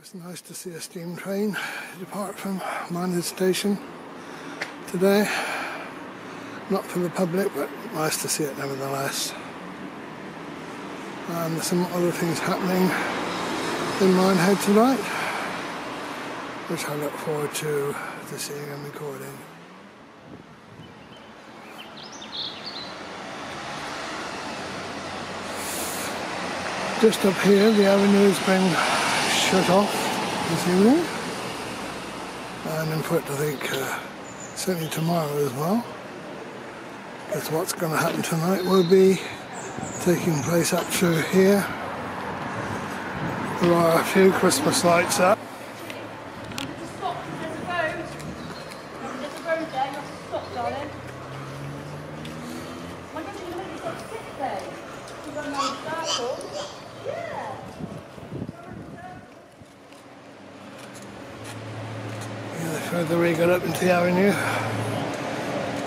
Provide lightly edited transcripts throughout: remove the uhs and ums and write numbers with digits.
It's nice to see a steam train depart from Minehead station today. Not for the public, but nice to see it nevertheless. And there's some other things happening in Minehead tonight, which I look forward to seeing and recording. Just up here, the avenue has been shut off this evening, and in fact I think certainly tomorrow as well, because what's going to happen tonight will be taking place up through here. There are a few Christmas lights up. Stop, there's a road. There's a road there, you have to stop, darling. My God, you're going to sit there. You're going to go in circles. Yeah. The further we get up into the avenue,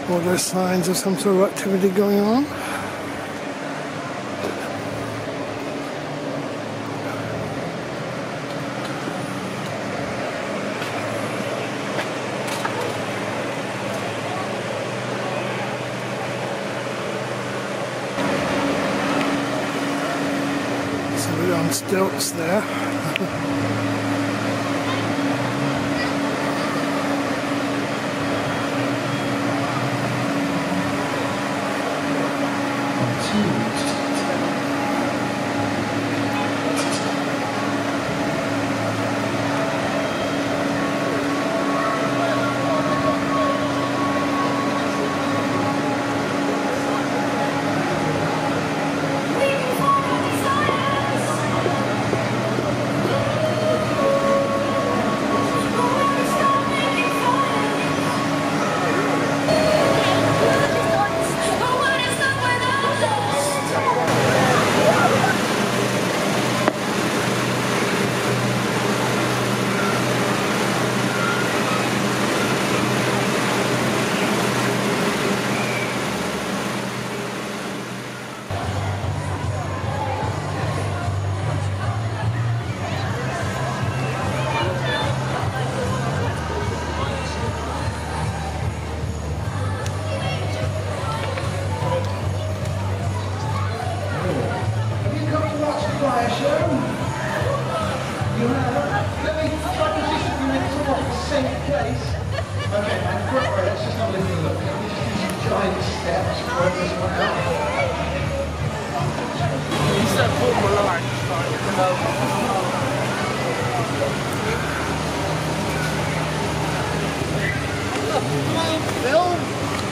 more there's signs of some sort of activity going on. Somebody on stilts there.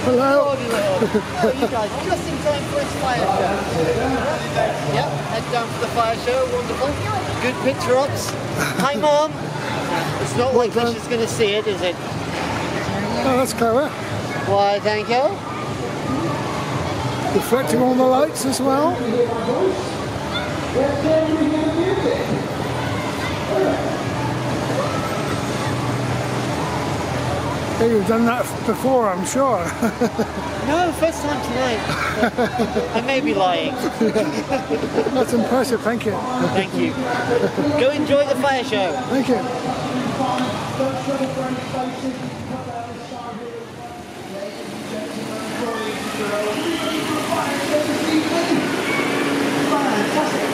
Hello. Oh, you guys, just in time for its fire show. Yep, head down for the fire show, wonderful. Good picture ops. Hi, Mom. It's not like Lisha's going to see it, is it? Oh, that's clever. Why, thank you. Reflecting all the lights as well. Yeah, you've done that before, I'm sure. No, first time tonight. I may be lying. That's impressive, thank you. Thank you. Go enjoy the fire show. Thank you.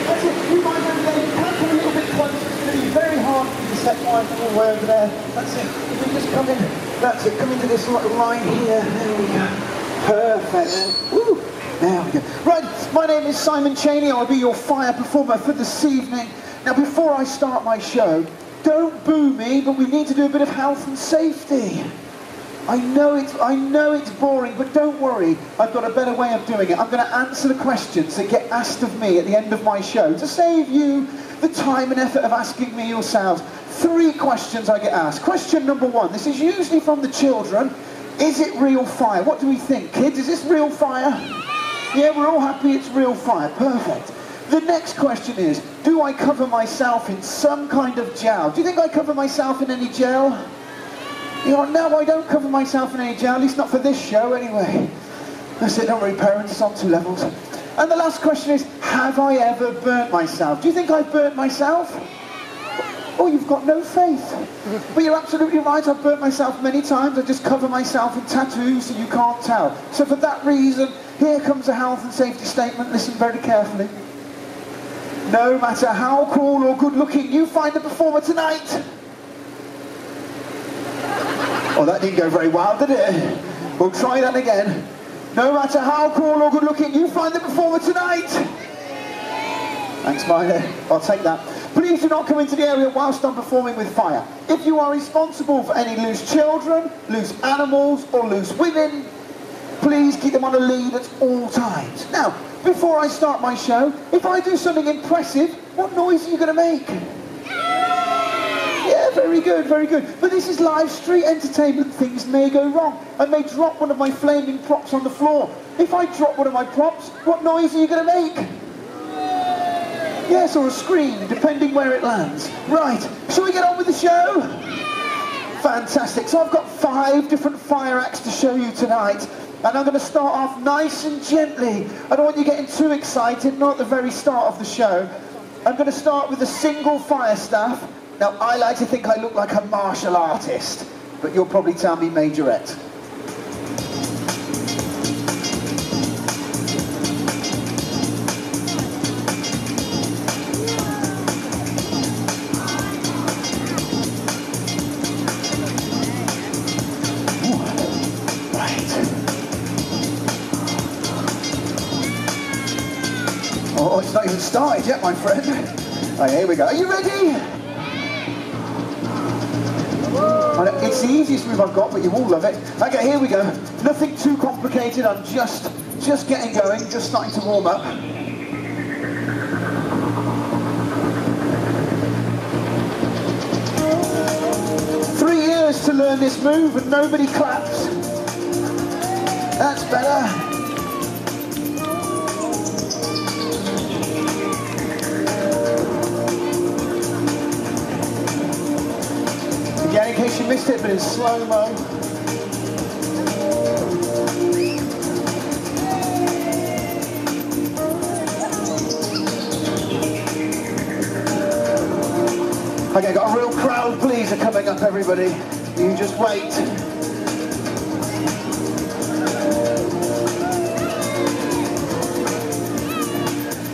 That's it. You might have come a little bit closer. It's going to be very hard for you to set line all the way over there. That's it. If we just come in, that's it. Come into this little line here. There we go. Perfect. Woo. There we go. Right, my name is Simon Cheney. I'll be your fire performer for this evening. Now, before I start my show, don't boo me, but we need to do a bit of health and safety. I know it's boring, but don't worry. I've got a better way of doing it. I'm going to answer the questions that get asked of me at the end of my show to save you the time and effort of asking me yourselves. 3 questions I get asked. Question number 1. This is usually from the children. Is it real fire? What do we think, kids? Is this real fire? Yeah, we're all happy it's real fire. Perfect. The next question is, do I cover myself in some kind of gel? Do you think I cover myself in any gel? You know, no, I don't cover myself in any gel, at least not for this show anyway. That's it, don't worry parents, it's on 2 levels. And the last question is, have I ever burnt myself? Do you think I've burnt myself? Oh, you've got no faith. But you're absolutely right, I've burnt myself many times. I just cover myself in tattoos so you can't tell. So for that reason, here comes a health and safety statement. Listen very carefully. No matter how cool or good looking you find the performer tonight. Oh, that didn't go very well, did it? We'll try that again. No matter how cool or good looking you find the performer tonight. Thanks, Minehead. I'll take that. Please do not come into the area whilst I'm performing with fire. If you are responsible for any loose children, loose animals, or loose women, please keep them on a lead at all times. Now, before I start my show, if I do something impressive, what noise are you going to make? Yeah, very good, very good. But this is live street entertainment. Things may go wrong. I may drop one of my flaming props on the floor. If I drop one of my props, what noise are you going to make? Yes, or a scream, depending where it lands. Right, shall we get on with the show? Fantastic. So I've got 5 different fire acts to show you tonight. And I'm going to start off nice and gently. I don't want you getting too excited, not at the very start of the show. I'm going to start with a single fire staff. Now, I like to think I look like a martial artist, but you'll probably tell me majorette. Oh, it's not even started yet, my friend. Right, here we go. Are you ready? It's the easiest move I've got, but you all love it. Okay, here we go. Nothing too complicated. I'm just getting going, just starting to warm up. Three years to learn this move, and nobody claps. That's better. Again, in case you missed it, but in slow-mo. Okay, got a real crowd pleaser coming up, everybody. You just wait.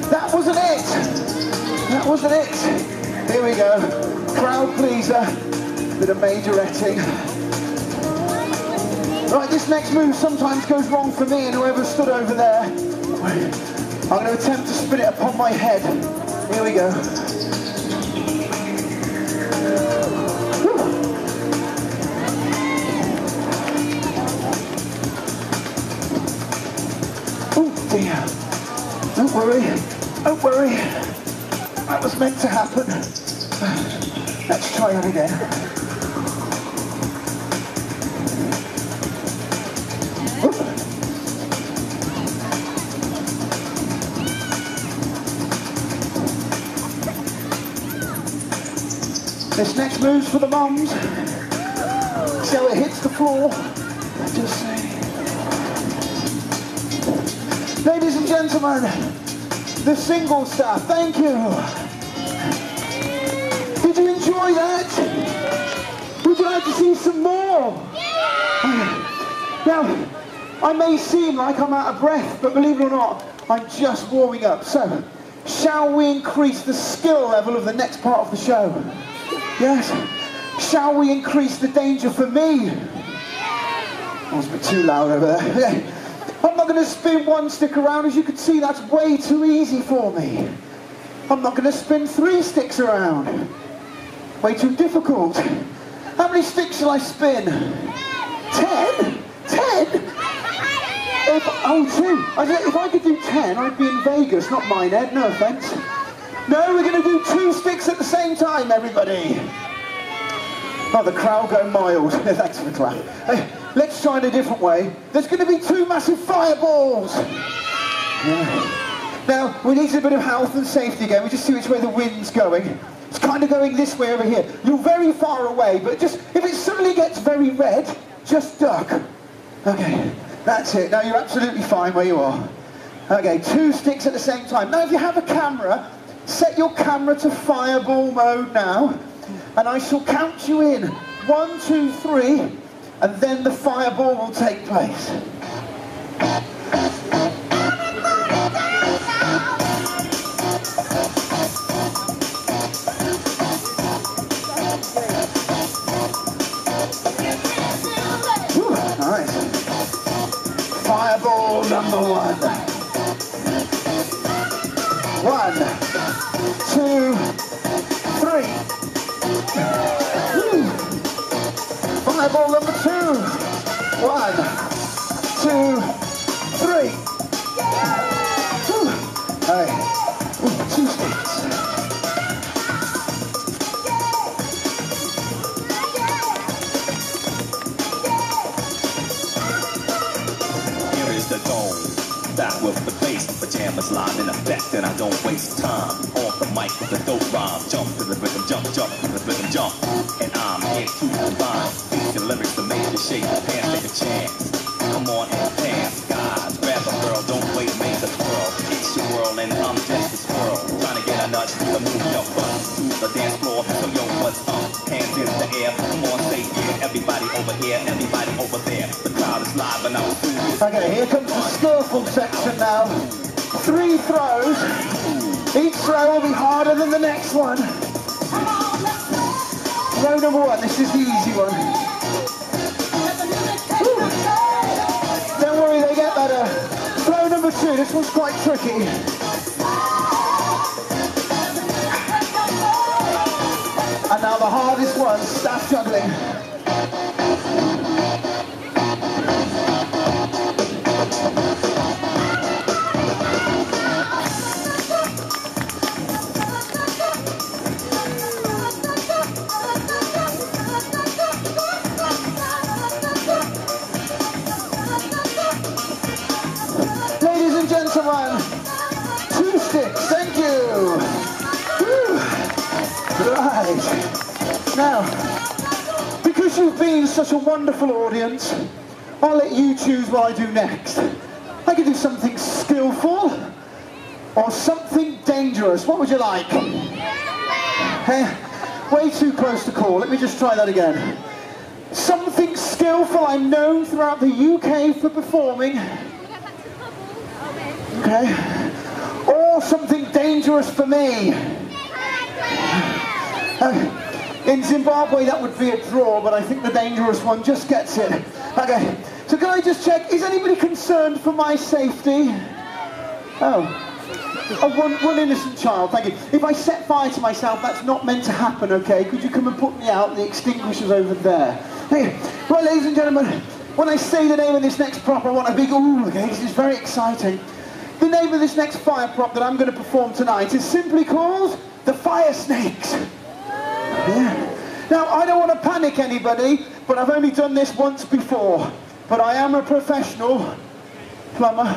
That wasn't it. That wasn't it. Here we go. Crowd pleaser. Bit of majoretting. Right, this next move sometimes goes wrong for me and whoever stood over there. I'm going to attempt to spin it upon my head. Here we go. Oh dear. Don't worry. Don't worry. That was meant to happen. Let's try that again. This next move's for the mums. See how it hits the floor? Just say. Ladies and gentlemen, the single staff, thank you. Did you enjoy that? Would you like to see some more? Now, I may seem like I'm out of breath, but believe it or not, I'm just warming up. So, shall we increase the skill level of the next part of the show? Yes? Shall we increase the danger for me? Oh, it's a bit too loud over there. Okay. I'm not going to spin one stick around. As you can see, that's way too easy for me. I'm not going to spin 3 sticks around. Way too difficult. How many sticks shall I spin? 10? 10? If I could do 10, I'd be in Vegas, not Minehead, no offence. No, we're going to do 2 sticks at the same time, everybody. Oh, the crowd go mild. Thanks for the clap. Hey, let's try it a different way. There's going to be 2 massive fireballs. Yeah. Now, we need a bit of health and safety again. We just see which way the wind's going. It's kind of going this way over here. You're very far away, but just, if it suddenly gets very red, just duck. Okay, that's it. Now you're absolutely fine where you are. Okay, 2 sticks at the same time. Now, if you have a camera, set your camera to fireball mode now. and I shall count you in. 1, 2, 3, and then the fireball will take place. Whew, nice. Fireball number 1. 1, 2, 3. Woo. Fireball number 2. 1, 2, 3. Woo. Hey. Ooh, 2 sticks. Here is the dome. Back with the bass, pajamas live in effect, and I don't waste time. Off the mic with the dope rhyme, jump to the rhythm, jump to the rhythm, jump. And I'm here to combine beats and lyrics to make you shake your pants, take a chance. Come on and dance, guys, grab a girl, don't wait, make the twirl. It's your world and I'm just a squirrel, trying to get a nut to move your butt to the dance floor. So yo, what's up? Hands in the air, come on, say yeah. Everybody over here, everybody over there. The crowd is live and I'm through. Okay, here comes the skillful section now. 3 throws. Each throw will be harder than the next one. Throw number 1, this is the easy one. Woo. Don't worry, they get better. Throw number 2, this one's quite tricky. And now the hardest one, staff juggling. Ladies and gentlemen, 2 sticks, thank you. Woo. Right. Now, because you've been such a wonderful audience, I'll let you choose what I do next. I could do something skillful or something dangerous. What would you like? Way too close to call. Let me just try that again. Something skillful. I'm known throughout the UK for performing. Okay. Or something dangerous for me. In Zimbabwe that would be a draw, but I think the dangerous one just gets it. Okay, so can I just check, is anybody concerned for my safety? One innocent child, thank you. If I set fire to myself, that's not meant to happen, okay? Could you come and put me out? The extinguisher's over there. Hey, right, ladies and gentlemen, when I say the name of this next prop, I want a big ooh, okay? This is very exciting. The name of this next fire prop that I'm going to perform tonight is simply called the Fire Snakes. Yeah. Now, I don't want to panic anybody, but I've only done this once before. But I am a professional plumber.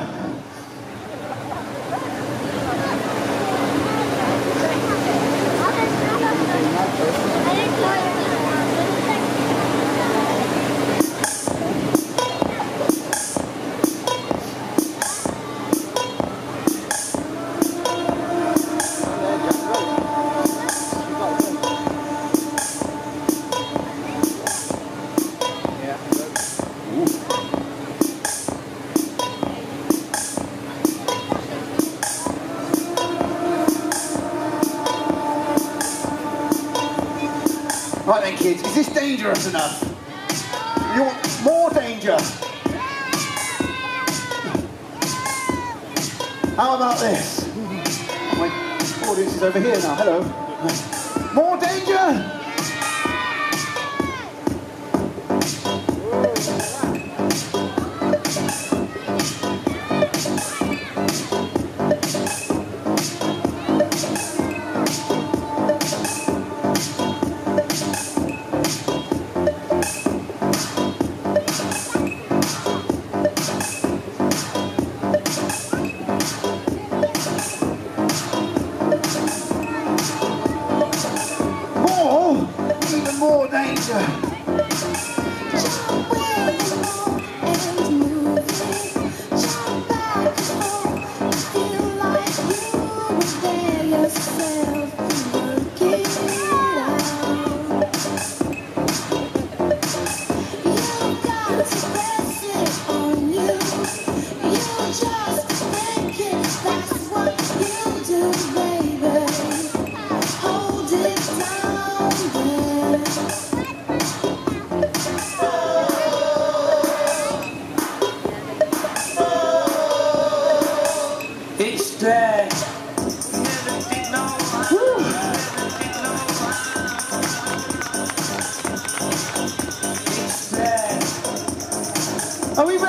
Right then, kids, is this dangerous enough? You want more danger? How about this? My audience is over here now, hello. More danger? More?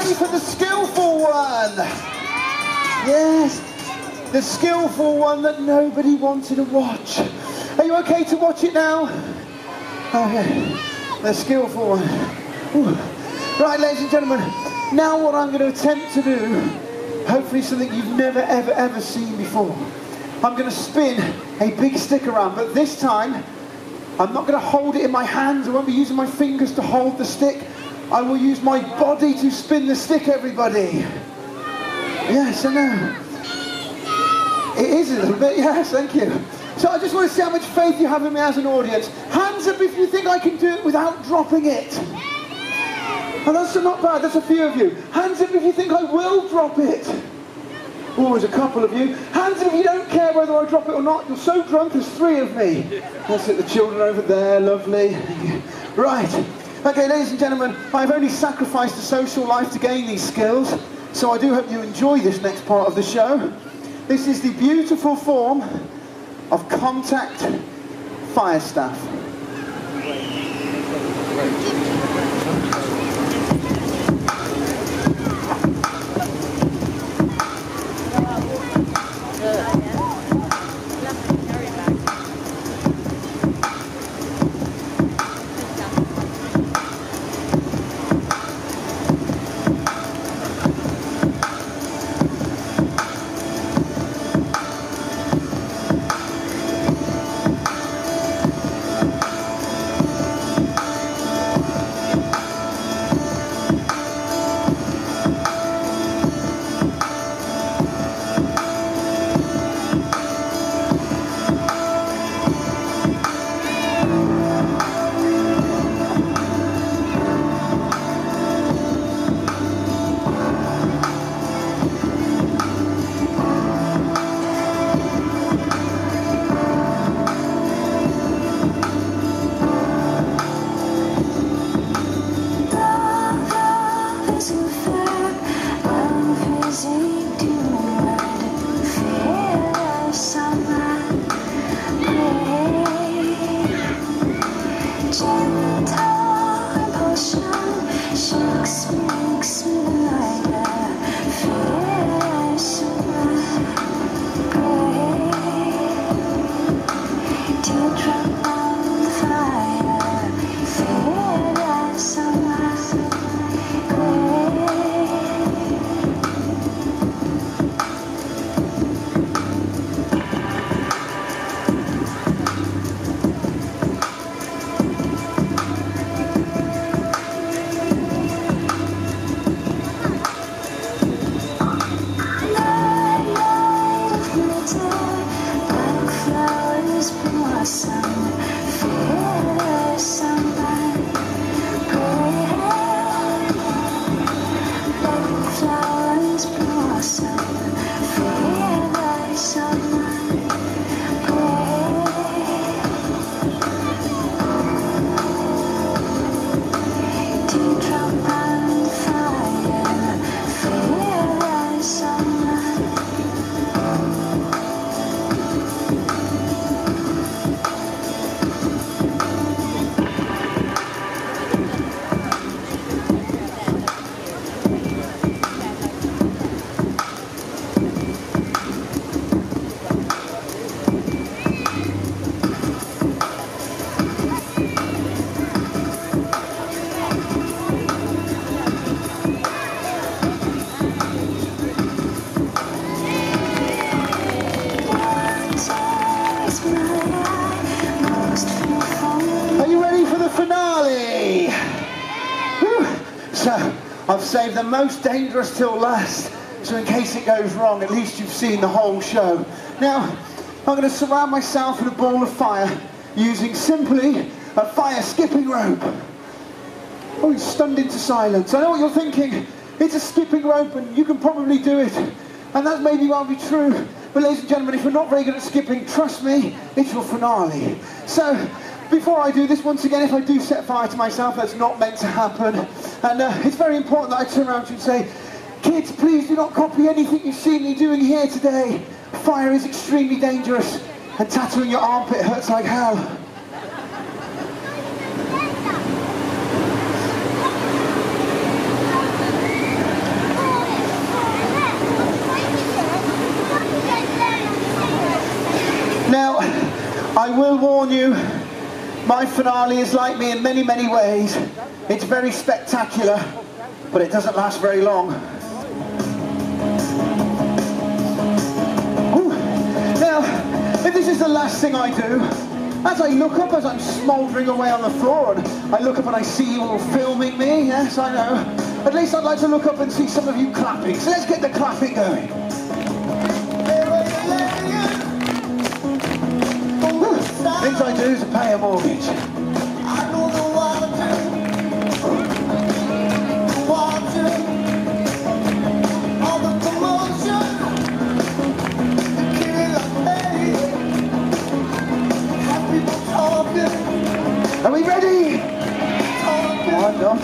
ready for the skillful one? Yes, the skillful one that nobody wanted to watch. Are you okay to watch it now? Okay, the skillful one. Ooh. Right, ladies and gentlemen, now what I'm going to attempt to do, hopefully something you've never, ever, ever seen before. I'm going to spin a big stick around, but this time, I'm not going to hold it in my hands. I won't be using my fingers to hold the stick. I will use my body to spin the stick, everybody. Yes, I know. It is a little bit, yes, thank you. So I just want to see how much faith you have in me as an audience. Hands up if you think I can do it without dropping it. Oh, that's not bad, that's a few of you. Hands up if you think I will drop it. Oh, there's a couple of you. Hands up if you don't care whether I drop it or not. You're so drunk, there's 3 of me. That's it, the children over there, lovely. Right. Okay, ladies and gentlemen, I've only sacrificed a social life to gain these skills, so I do hope you enjoy this next part of the show. This is the beautiful form of contact fire staff. I've saved the most dangerous till last, so in case it goes wrong, at least you've seen the whole show. Now, I'm going to surround myself in a ball of fire using simply a fire skipping rope. Oh, he's stunned into silence. I know what you're thinking. It's a skipping rope and you can probably do it. And that maybe won't be true. But ladies and gentlemen, if you're not very good at skipping, trust me, it's your finale. So, before I do this, once again, if I do set fire to myself, that's not meant to happen. And it's very important that I turn around to you and say, kids, please do not copy anything you've seen me doing here today. Fire is extremely dangerous, and tattooing your armpit hurts like hell. will warn you, my finale is like me in many, many ways. It's very spectacular, but it doesn't last very long. Ooh. Now, if this is the last thing I do, as I look up, as I'm smouldering away on the floor, and I look up and I see you all filming me, yes, I know. At least I'd like to look up and see some of you clapping. So let's get the clapping going. Things I do is to pay a mortgage. Are we ready? Why not?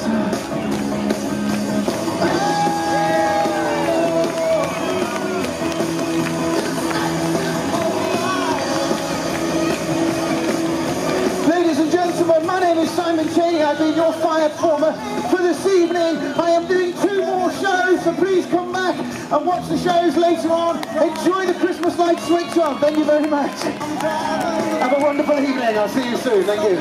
Ladies and gentlemen, my name is Simon Cheney. I've been your fire performer for this evening. I am doing 2 more shows, so please come back and watch the shows later on. Enjoy the Christmas lights switch on. Thank you very much. Have a wonderful evening. I'll see you soon. Thank you.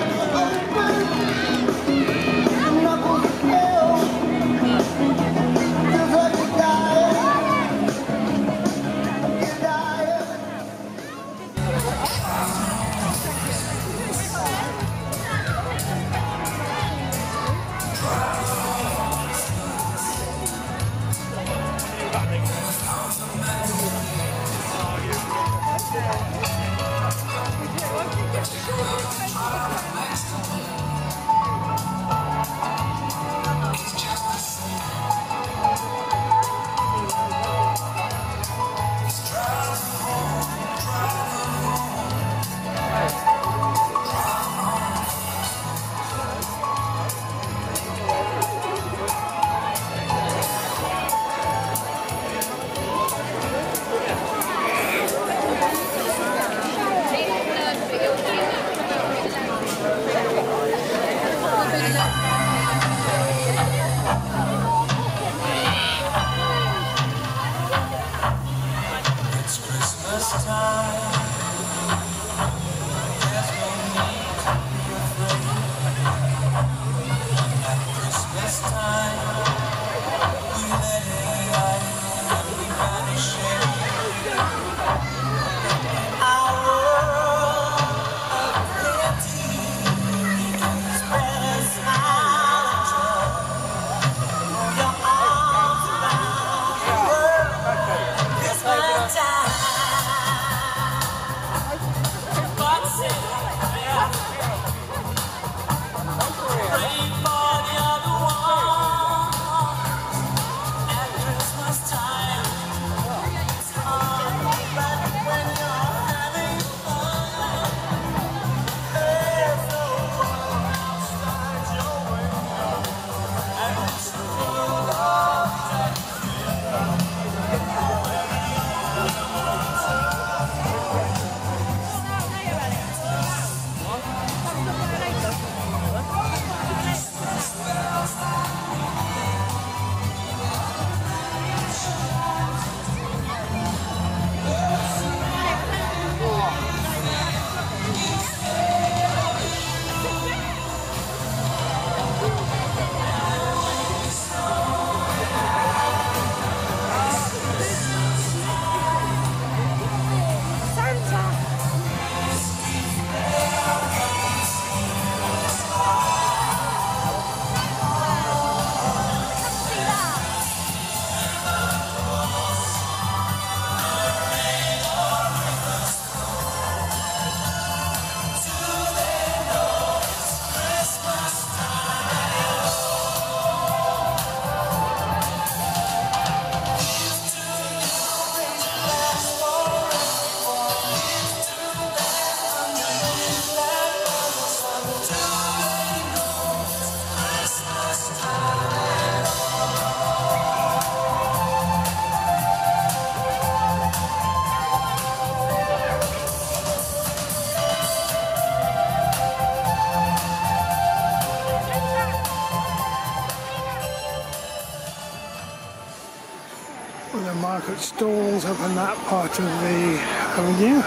The market stalls up in that part of the avenue.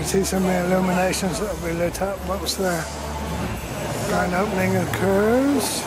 can see some of the illuminations that will be lit up once the grand opening occurs.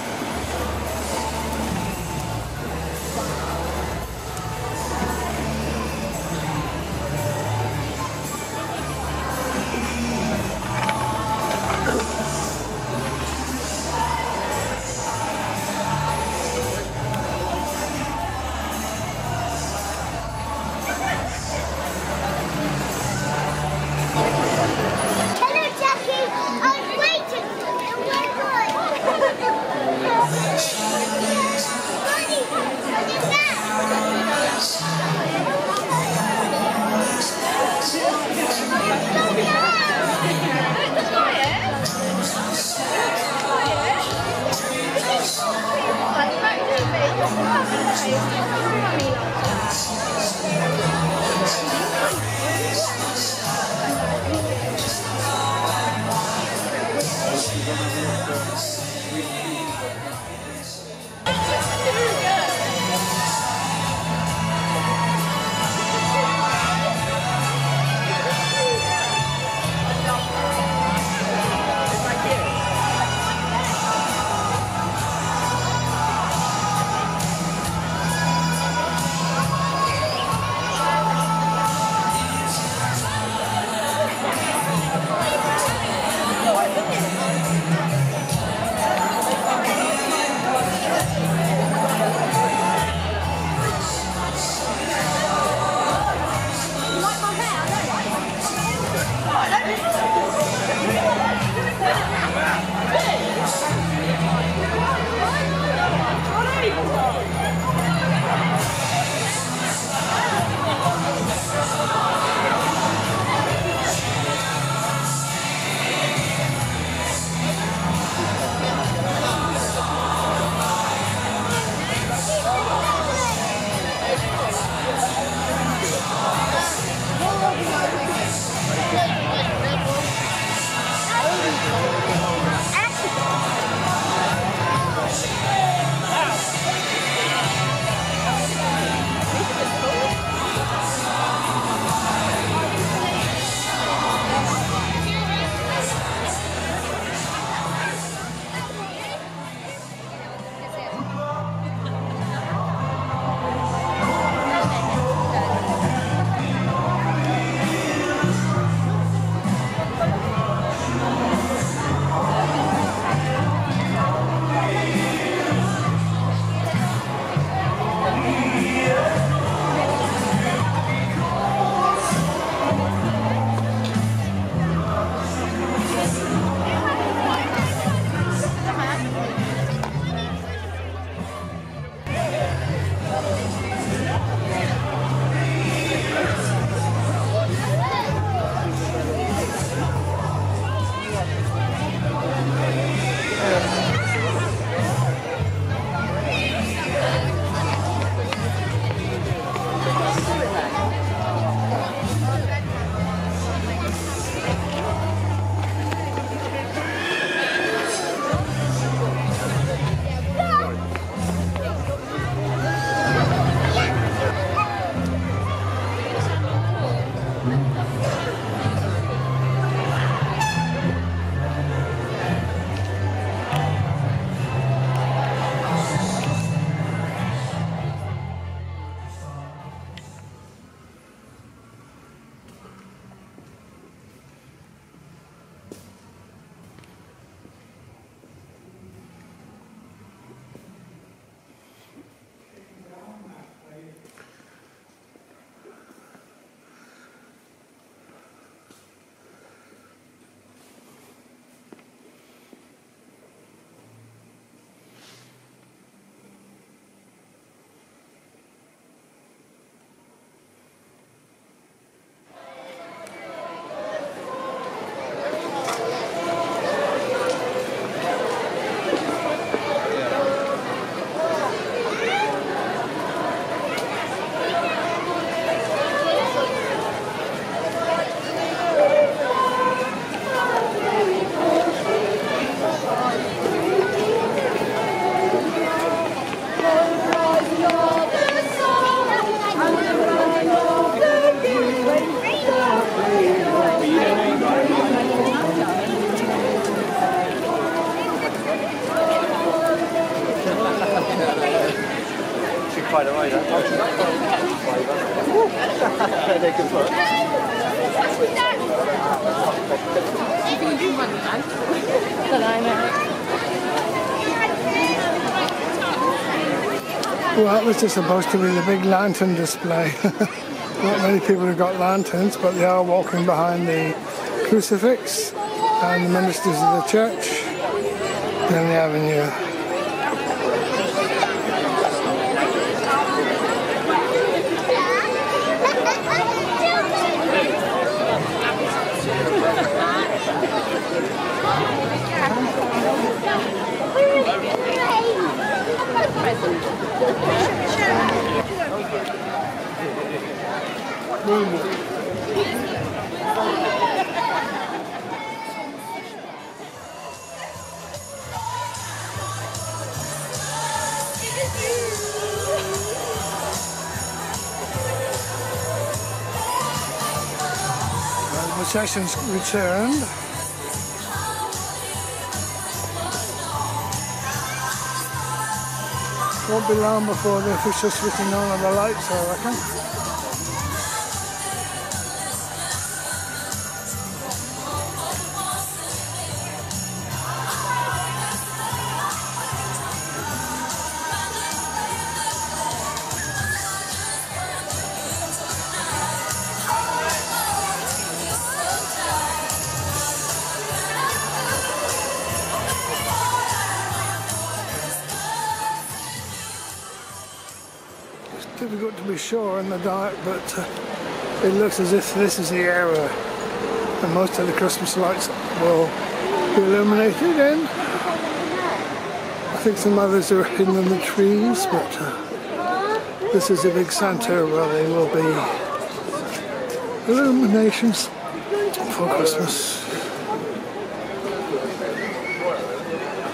by the way, that they can put. Well, this is supposed to be the big lantern display. Not many people have got lanterns, but they are walking behind the crucifix and the ministers of the church down the avenue. The procession's returned. Won't be long before the official switching on of the lights, I reckon. Difficult to be sure in the dark, but it looks as if this is the area and most of the Christmas lights will be illuminated in. I think some others are hidden in the trees, but this is a big centre where there will be illuminations for Christmas.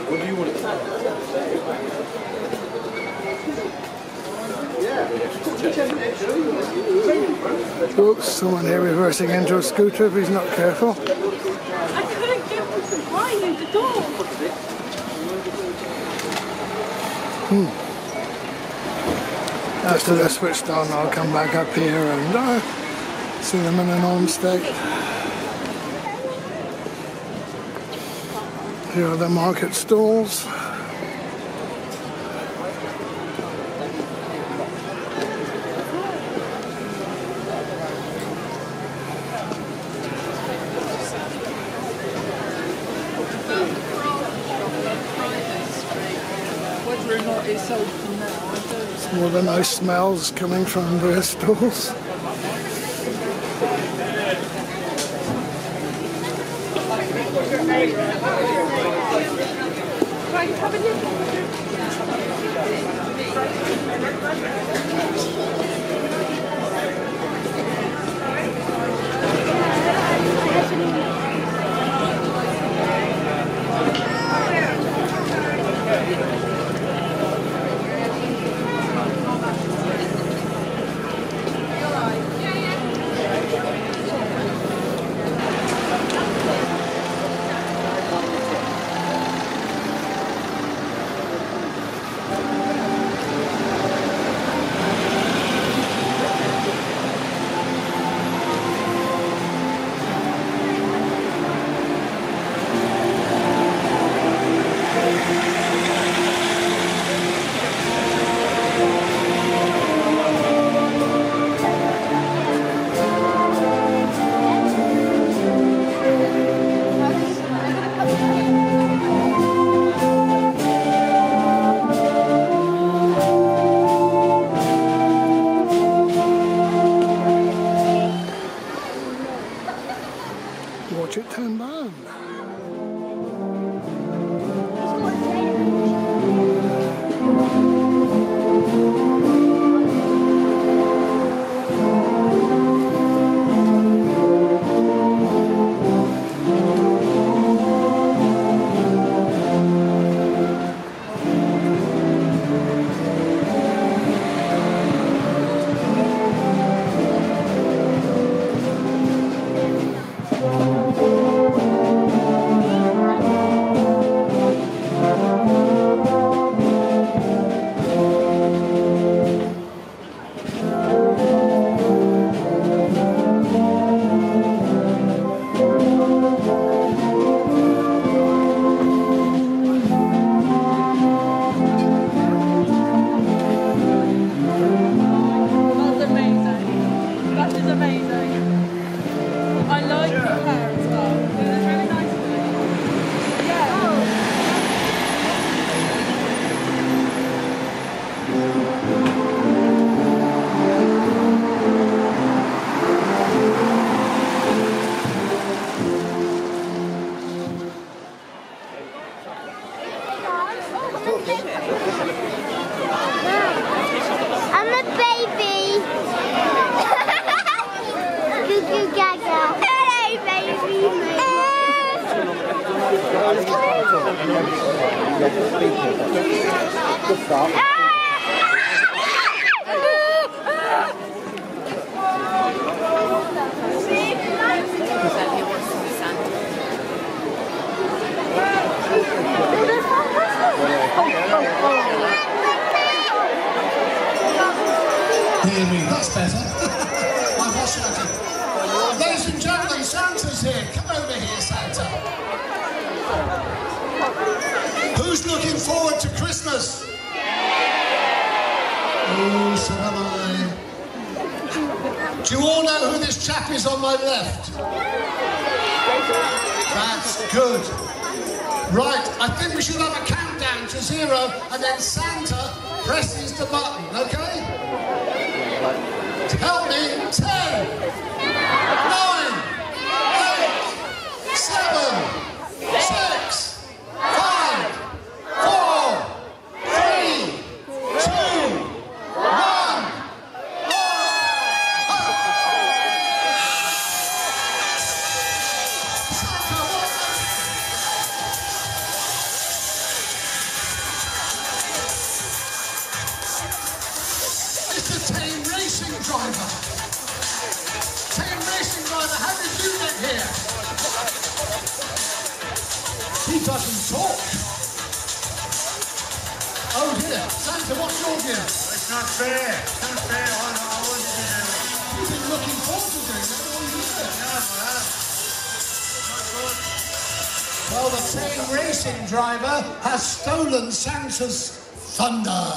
What do you want? Oops, someone here reversing into a scooter if he's not careful. I couldn't get behind the door. After they're switched on, I'll come back up here and see them in a normal state. Here are the market stalls. Some of the nice smells coming from various stalls. I'm a baby. Goo goo gaga. Hello, baby. Hear me, that's better. I've lost it. Ladies and gentlemen, Santa's here. Come over here, Santa. Who's looking forward to Christmas? Oh, so am I. Do you all know who this chap is on my left? That's good. Right, I think we should have a countdown to 0 and then Santa presses the button, okay? Tell me 10, 9, 8, 7, 6, 5, 4, 3, 2, 1. It's the team racing driver. Team racing driver, how did you get here? He doesn't talk. Oh dear. Santa, what's your gear? It's not fair. It's not fair. I want to do it. You've been looking forward to doing it. All you did. Well, the team racing driver has stolen Santa's thunder.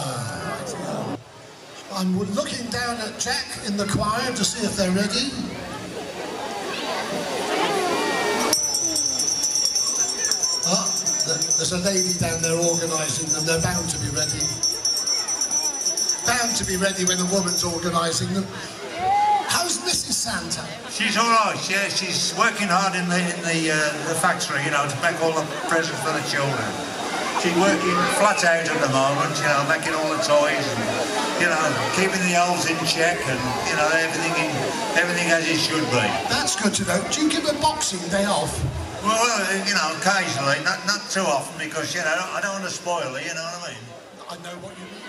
I'm looking down at Jack in the choir to see if they're ready. Ah, there's a lady down there organising them. They're bound to be ready. Bound to be ready when a woman's organising them. How's Mrs. Santa? She's all right. Yeah, she's working hard in the factory, you know, to make all the presents for the children. She's working flat out at the moment, you know, making all the toys and, you know, keeping the elves in check and, you know, everything as it should be. That's good to know. Do you give a Boxing Day off? Well, you know, occasionally, not too often because, you know, I don't want to spoil it, you know what I mean? I know what you mean.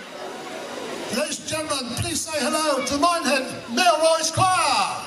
Ladies and gentlemen, please say hello to Minehead Milroy's Choir.